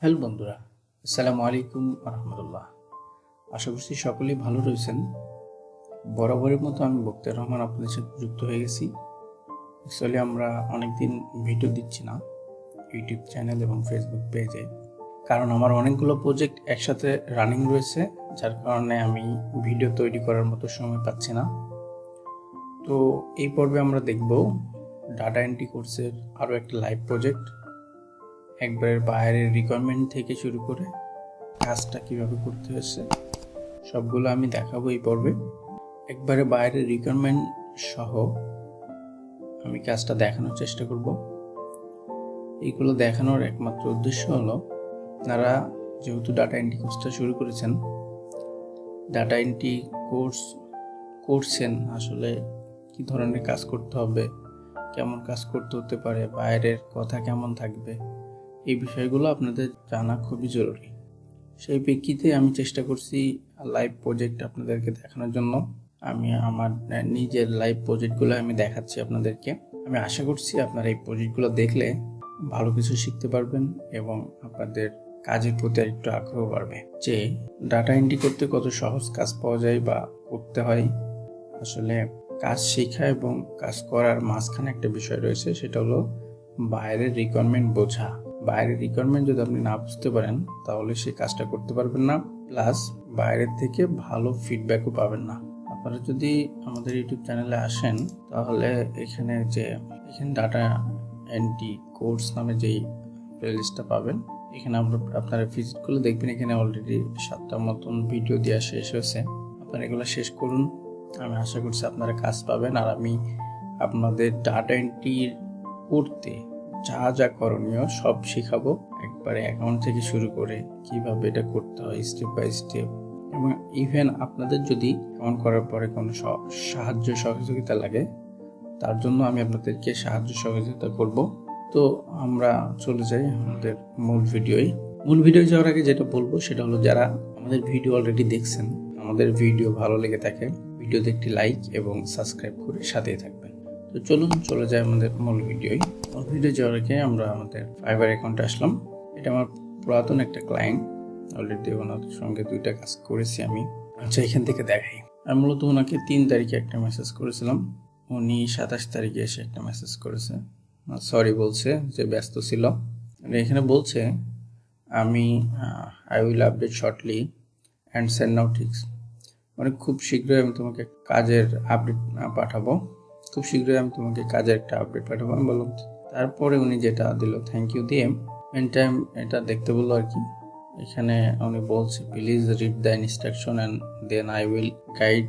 Hello বন্ধুরা, আসসালামু আলাইকুম রহমতুল্লাহ। আশা করছি সকলেই ভালো রয়েছেন। বরাবরের মতো আমি বখতিয়ার রহমান আপনাদের সাথে যুক্ত হয়ে গেছি। অ্যাকচুয়ালি আমরা অনেকদিন ভিডিও দিচ্ছি না ইউটিউব চ্যানেল এবং ফেসবুক পেজে, কারণ আমার অনেকগুলো প্রজেক্ট একসাথে রানিং রয়েছে, যার কারণে আমি ভিডিও তৈরি করার মতো সময় পাচ্ছি না। তো এই পর্বে আমরা দেখব ডাটা এন্ট্রি কোর্সের আরও একটা লাইভ প্রজেক্ট। একবারের বাইরের রিকোয়ারমেন্ট থেকে শুরু করে কাজটা কিভাবে করতে হয়েছে সবগুলো আমি দেখাবো এই পর্বে। একবারে বাইরের রিকোয়ারমেন্ট সহ আমি কাজটা দেখানোর চেষ্টা করব। এইগুলো দেখানোর একমাত্র উদ্দেশ্য হলো, আপনারা যেহেতু ডাটা এন্ট্রি কোর্সটা শুরু করেছেন, ডাটা এন্ট্রি কোর্স করছেন, আসলে কি ধরনের কাজ করতে হবে, কেমন কাজ করতে হতে পারে, বাইরের কথা কেমন থাকবে, এই বিষয়গুলো আপনাদের জানা খুবই জরুরি। সেই প্রেক্ষিতে আমি চেষ্টা করছি লাইভ প্রজেক্ট আপনাদেরকে দেখানোর জন্য। আমি আমার নিজের লাইভ প্রজেক্টগুলো আমি দেখাচ্ছি আপনাদেরকে। আমি আশা করছি আপনারা এই প্রজেক্টগুলো দেখলে ভালো কিছু শিখতে পারবেন এবং আপনাদের কাজের প্রতি একটু আগ্রহ বাড়বে, যে ডাটা এন্ট্রি করতে কত সহজ কাজ পাওয়া যায় বা করতে হয়। আসলে কাজ শেখা এবং কাজ করার মাঝখানে একটা বিষয় রয়েছে, সেটা হলো বাইরের রিকোয়ারমেন্ট বোঝা। বাইরের রিকোয়ারমেন্ট যদি আপনি না বুঝতে পারেন, তাহলে সেই কাজটা করতে পারবেন না, প্লাস বাইরের থেকে ভালো ফিডব্যাকও পাবেন না। আপনারা যদি আমাদের ইউটিউব চ্যানেলে আসেন, তাহলে এখানে ডাটা এন্ট্রি কোর্স নামে যেই প্লেলিস্টটা পাবেন, এখানে আপনারা ভিজিট করলে দেখবেন এখানে অলরেডি 7টার মতন ভিডিও দেওয়া শেষ হয়েছে। আপনারা এগুলো শেষ করুন। আমি আশা করছি আপনারা কাজ পাবেন, আর আমি আপনাদের ডাটা এন্ট্রি করতে যা যা করণীয় সব শেখাবো। একবারে অ্যাকাউন্ট থেকে শুরু করে কিভাবে এটা করতে হয় স্টেপ বাই স্টেপ, এবং ইভেন আপনাদের যদি অ্যাকাউন্ট করার পরে কোনো সাহায্য সহযোগিতা লাগে, তার জন্য আমি আপনাদেরকে সাহায্য সহযোগিতা করব। তো আমরা চলে যাই আমাদের মূল ভিডিও যাওয়ার আগে যেটা বলবো সেটা হলো, যারা আমাদের ভিডিও অলরেডি দেখছেন, আমাদের ভিডিও ভালো লেগে থাকে, ভিডিওতে একটি লাইক এবং সাবস্ক্রাইব করে সাথেই থাকবেন। তো চলুন চলে যাই আমাদের মূল ভিডিও যাওয়ার আগে আমরা আমাদের ফাইবার অ্যাকাউন্টে আসলাম। এটা আমার পুরাতন একটা ক্লায়েন্ট, অলরেডি ওনার সঙ্গে 2টা কাজ করেছি আমি। আচ্ছা, এখান থেকে দেখাই। আমি মূলত ওনাকে 3 তারিখে একটা মেসেজ করেছিলাম, উনি 27 তারিখে এসে একটা মেসেজ করেছে, সরি বলছে যে ব্যস্ত ছিল। এখানে বলছে আমি I will update shortly and send notice, মানে খুব শীঘ্রই আমি তোমাকে কাজের আপডেট পাঠাবো, খুব শীঘ্রই আমি তোমাকে কাজের একটা আপডেট পাঠাবো। আমি বললাম, তারপরে উনি যেটা দিল থ্যাংক ইউ দিয়ে মেন টাইম এটা দেখতে বললো আর কি। এখানে উনি বলছে please read the instruction and then I will guide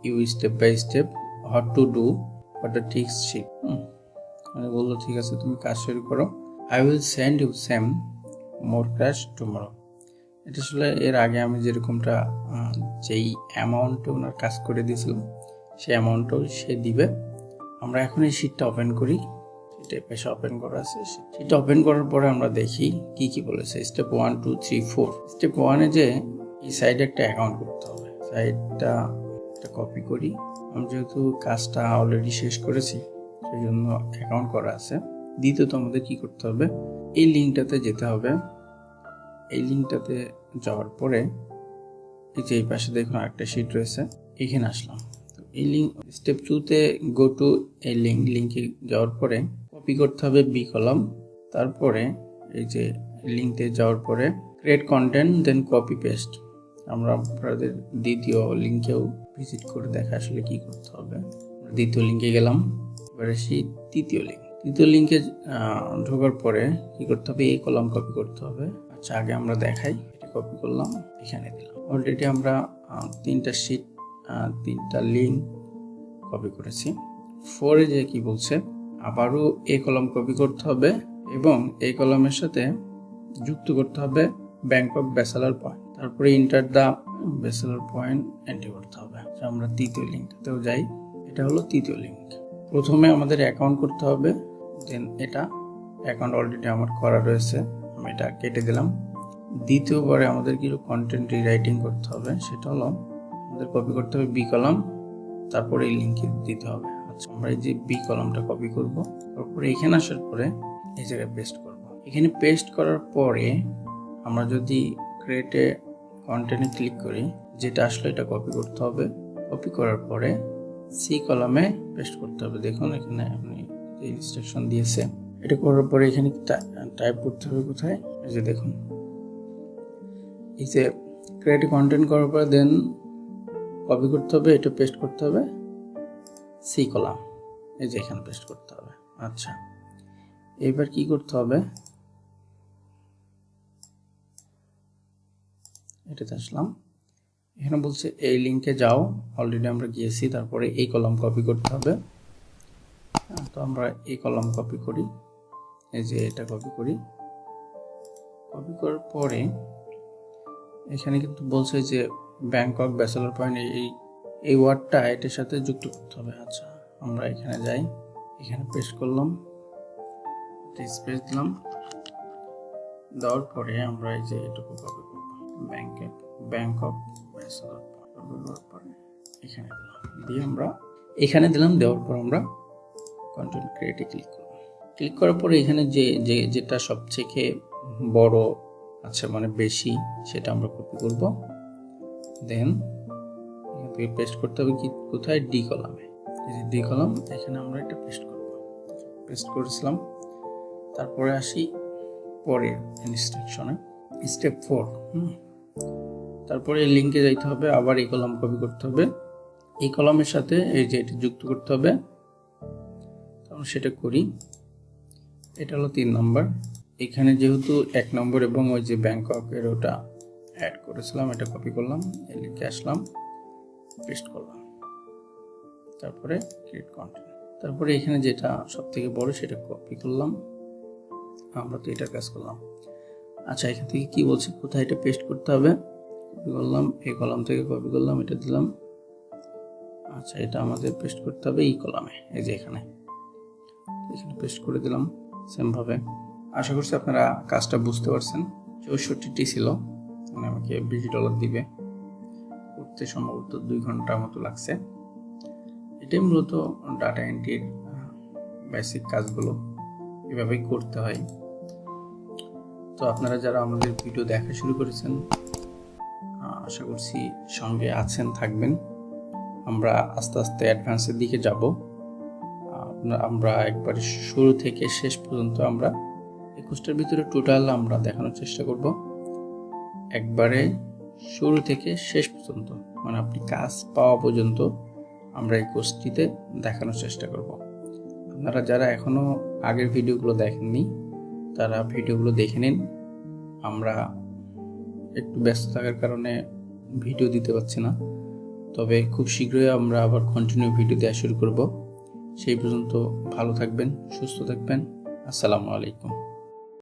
you step by step what to do what the tricks শিখ। মানে বললো ঠিক আছে, তুমি কাজ শুরু করো, I will send you some more crash tomorrow. এটা আসলে এর আগে আমি যেরকমটা যেই অ্যামাউন্টে ওনার কাজ করে দিয়েছিলাম, সেই অ্যামাউন্টও সে দিবে। আমরা এখন এই শিটটা ওপেন করি, সেটা পেশা ওপেন করা আছে। সেটা ওপেন করার পরে আমরা দেখি কি বলেছে। স্টেপ 1 2 3 4। স্টেপ 1-এ যে এই সাইডে একটা অ্যাকাউন্ট করতে হবে, সাইডটা কপি করি। আমি যেহেতু কাজটা অলরেডি শেষ করেছি, সেই জন্য অ্যাকাউন্ট করা আছে। দ্বিতীয়ত আমাদের কি করতে হবে, এই লিঙ্কটাতে যেতে হবে। এই লিঙ্কটাতে যাওয়ার পরে এই যে এই পাশে দেখুন আরেকটা শিট রয়েছে, এখানে আসলাম। তো এই লিঙ্ক স্টেপ 2-তে গো টু এই লিঙ্কে যাওয়ার পরে কপি করতে হবে বি কলাম। তারপরে এই যে লিঙ্কে যাওয়ার পরে ক্রিয়েট কন্টেন্ট, দেন কপি পেস্ট। আমরা আপনাদের দ্বিতীয় লিঙ্কেও ভিজিট করে দেখা আসলে কি করতে হবে। দ্বিতীয় লিঙ্কে গেলাম, এবারে সেই তৃতীয় লিঙ্কে ঢোকার পরে কি করতে হবে, এই কলাম কপি করতে হবে। আচ্ছা, আগে আমরা দেখাই। এটা কপি করলাম, এখানে দিলাম। অলরেডি আমরা 3টা শিট 3টা লিঙ্ক কপি করেছি। 4-এ যে কি বলছে, আবারও এই কলাম কপি করতে হবে এবং এই কলামের সাথে যুক্ত করতে হবে ব্যাংকক ব্যাচেলার পয়েন্ট, তারপরে enter the bachelor point entry করতে হবে। আমরা তৃতীয় লিঙ্কটাতেও যাই। এটা হলো তৃতীয় লিঙ্ক। প্রথমে আমাদের অ্যাকাউন্ট করতে হবে, দেন এটা অ্যাকাউন্ট অলরেডি আমার করা রয়েছে, আমি এটা কেটে দিলাম। দ্বিতীয়বারে আমাদের কিছু কন্টেন্ট রিরাইটিং করতে হবে, সেটা হলো আমাদের কপি করতে হবে বি কলাম, তারপরে এই লিঙ্কে দিতে হবে। আচ্ছা, আমরা এই যে বি কলামটা কপি করব, তারপরে এখানে আসার পরে এই জায়গায় পেস্ট করব। এখানে পেস্ট করার পরে আমরা যদি ক্রিয়েটে কন্টেন্টে ক্লিক করি, যেটা আসলে এটা কপি করতে হবে। কপি করার পরে সি কলামে পেস্ট করতে হবে। দেখুন এখানে আপনি যে ইনস্ট্রাকশন দিয়েছে, এটা করার পরে এখানে টাইপ করতে হবে কোথায়, এই যে দেখুন, এই যে ক্রিয়েট কন্টেন্ট করার পরে দেন কপি করতে হবে, এটা পেস্ট করতে হবে সি কলাম, এই যে এখানে পেস্ট করতে হবে। আচ্ছা, এবার কি করতে হবে, এটাতে আসলাম, এখানে বলছে এই লিঙ্কে যাও, অলরেডি আমরা গিয়েছি। তারপরে এই কলাম কপি করতে হবে। তো আমরা এই কলাম কপি করি, এই যে এটা কপি করি। কপি করার পরে এখানে কিন্তু বলছে যে ব্যাংকক ব্যাচেলর পয়েন্ট, এই ওয়ার্ডটা এটার সাথে যুক্ত করতে হবে। আচ্ছা, আমরা এখানে যাই, এখানে পেস্ট করলাম, স্পেস দিলাম, দেওয়ার পরে আমরা এই যে এটুকু কপি করব, ব্যাংকক ব্যাচেলর পয়েন্ট, এখানে দিলাম, দিয়ে আমরা এখানে দিলাম। দেওয়ার পর আমরা কন্টেন্ট ক্রিয়েটে ক্লিক করব। ক্লিক করার পরে এখানে যেটা সবথেকে বড় আছে, মানে বেশি, সেটা আমরা কপি করব। দেন এখান থেকে পেস্ট করতে হবে কি কোথায়, ডি কলামে, এই যে ডি কলাম, এখানে আমরা এটা পেস্ট করব। পেস্ট করেছিলাম। তারপরে আসি পরের ইনস্ট্রাকশনে, স্টেপ 4। তারপরে এই লিঙ্কে যাইতে হবে, আবার এই কলাম কপি করতে হবে, এই কলামের সাথে এই যে এটা যুক্ত করতে হবে। আমরা সেটা করি। এটা হলো 3 নম্বর। এখানে যেহেতু 1 নম্বর এবং ওই যে ব্যাংককের ওটা অ্যাড করেছিলাম, এটা কপি করলাম, এই লিঙ্কে আসলাম, পেস্ট করলাম, তারপরে ক্রিয়েট কন্টেন্ট। তারপরে এখানে যেটা সব থেকে বড় সেটা কপি করলাম, আমরা তো এটার কাজ করলাম। আচ্ছা, এখান থেকে কি বলছে, কোথায় এটা পেস্ট করতে হবে, কপি করলাম, এই কলাম থেকে কপি করলাম, এটা দিলাম। আচ্ছা, এটা আমাদের পেস্ট করতে হবে এই কলামে, এই যে এখানে পেস্ট করে দিলাম সেম ভাবে। আশা করছি আপনারা কাজটা বুঝতে পারছেন। 64টি ছিল, মানে আমাকে $20 দিবে, করতে সম্ভবত 2 ঘন্টার মতো লাগছে। এটাই মূলত ডাটা এন্ট্রির বেসিক কাজগুলো এভাবেই করতে হয়। তো আপনারা যারা আমাদের ভিডিও দেখা শুরু করেছেন, আশা করছি সঙ্গে আছেন, থাকবেন। আমরা আস্তে আস্তে অ্যাডভান্সের দিকে যাব। আমরা একবারে শুরু থেকে শেষ পর্যন্ত আমরা 21টার ভিতরে টোটাল আমরা দেখানোর চেষ্টা করব, একবারে শুরু থেকে শেষ পর্যন্ত, মানে আপনি কাজ পাওয়া পর্যন্ত আমরা এই কোর্সটিতে দেখানোর চেষ্টা করব। আপনারা যারা এখনো আগের ভিডিওগুলো দেখেননি, তারা ভিডিওগুলো দেখে নিন। আমরা একটু ব্যস্ত থাকার কারণে ভিডিও দিতে পারছি না, তবে খুব শীঘ্রই আমরা আবার কন্টিনিউ ভিডিও দেওয়া শুরু করব। সেই পর্যন্ত ভালো থাকবেন, সুস্থ থাকবেন। আসসালামু আলাইকুম।